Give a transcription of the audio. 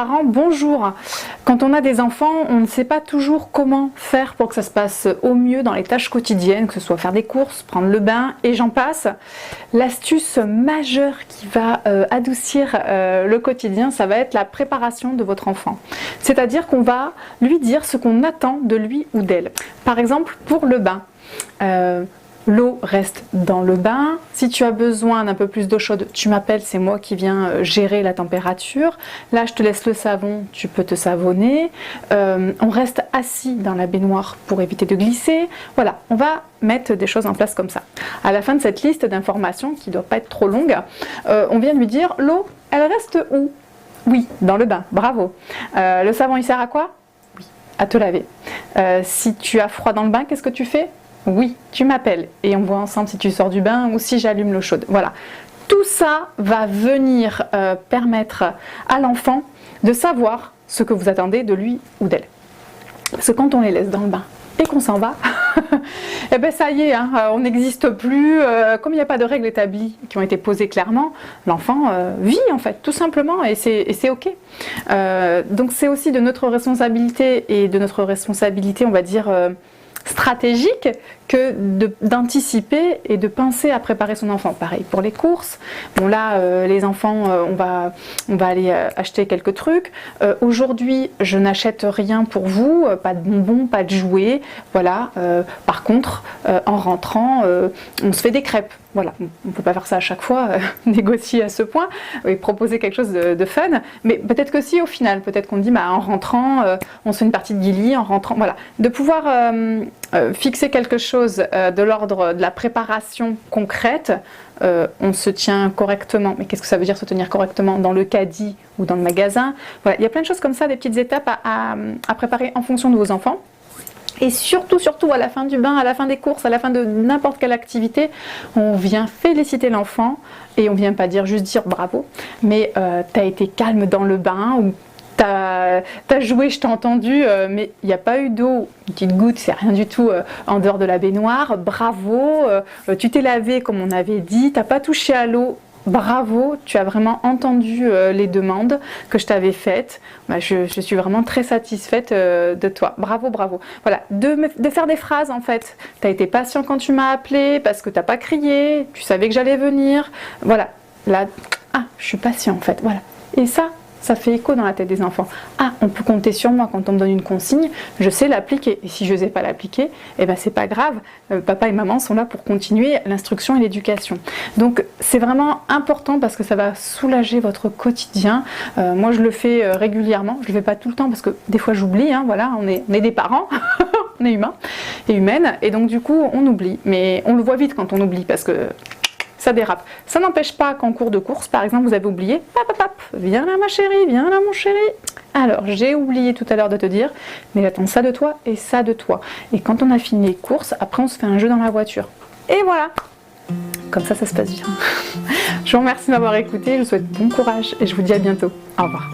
parents, bonjour. Quand on a des enfants, on ne sait pas toujours comment faire pour que ça se passe au mieux dans les tâches quotidiennes, que ce soit faire des courses, prendre le bain et j'en passe. L'astuce majeure qui va adoucir le quotidien, ça va être la préparation de votre enfant. C'est-à-dire qu'on va lui dire ce qu'on attend de lui ou d'elle. Par exemple, pour le bain. L'eau reste dans le bain. Si tu as besoin d'un peu plus d'eau chaude, tu m'appelles, c'est moi qui viens gérer la température. Là, je te laisse le savon, tu peux te savonner. On reste assis dans la baignoire pour éviter de glisser. Voilà, on va mettre des choses en place comme ça. À la fin de cette liste d'informations, qui ne doit pas être trop longue, on vient lui dire, l'eau, elle reste où? Oui, dans le bain, bravo. Le savon, il sert à quoi? Oui, à te laver. Si tu as froid dans le bain, qu'est-ce que tu fais? Oui, tu m'appelles et on voit ensemble si tu sors du bain ou si j'allume l'eau chaude. Voilà, tout ça va venir permettre à l'enfant de savoir ce que vous attendez de lui ou d'elle. Parce que quand on les laisse dans le bain et qu'on s'en va, et ben ça y est, hein, on n'existe plus. Comme il n'y a pas de règles établies qui ont été posées clairement, l'enfant vit en fait, tout simplement, et c'est ok. Donc c'est aussi de notre responsabilité on va dire, stratégique que d'anticiper et de penser à préparer son enfant. Pareil pour les courses. Bon là, les enfants, on va aller acheter quelques trucs. Aujourd'hui, je n'achète rien pour vous, pas de bonbons, pas de jouets. Voilà. Par contre, en rentrant, on se fait des crêpes. Voilà, on ne peut pas faire ça à chaque fois, négocier à ce point, et proposer quelque chose de fun, mais peut-être que si au final, peut-être qu'on dit bah, en rentrant, on se fait une partie de guili, en rentrant, voilà. De pouvoir fixer quelque chose de l'ordre de la préparation concrète, on se tient correctement. Mais qu'est-ce que ça veut dire se tenir correctement dans le caddie ou dans le magasin? Voilà, il y a plein de choses comme ça, des petites étapes à préparer en fonction de vos enfants. Et surtout, à la fin du bain, à la fin des courses, à la fin de n'importe quelle activité, on vient féliciter l'enfant et on vient pas juste dire bravo, mais tu as été calme dans le bain ou t'as joué, je t'ai entendu, mais il n'y a pas eu d'eau, une petite goutte, c'est rien du tout en dehors de la baignoire, bravo, tu t'es lavé comme on avait dit, t'as pas touché à l'eau. Bravo, tu as vraiment entendu les demandes que je t'avais faites. Bah, je suis vraiment très satisfaite de toi. Bravo, bravo. Voilà, de faire des phrases en fait. Tu as été patient quand tu m'as appelé parce que tu n'as pas crié, tu savais que j'allais venir. Voilà, là, je suis patient en fait. Voilà. Et ça fait écho dans la tête des enfants. Ah, on peut compter sur moi quand on me donne une consigne, je sais l'appliquer. Et si je ne sais pas l'appliquer, eh ben c'est pas grave. Papa et maman sont là pour continuer l'instruction et l'éducation. Donc c'est vraiment important parce que ça va soulager votre quotidien. Moi je le fais régulièrement, je le fais pas tout le temps parce que des fois j'oublie. Hein, voilà, on est des parents, on est humains et humaines, et donc du coup on oublie. Mais on le voit vite quand on oublie parce que ça dérape. Ça n'empêche pas qu'en cours de course, par exemple, vous avez oublié, viens là ma chérie, viens là mon chéri. Alors, j'ai oublié tout à l'heure de te dire, mais j'attends ça de toi et ça de toi. Et quand on a fini les courses, après on se fait un jeu dans la voiture. Et voilà. Comme ça se passe bien. Je vous remercie de m'avoir écouté, je vous souhaite bon courage et je vous dis à bientôt. Au revoir.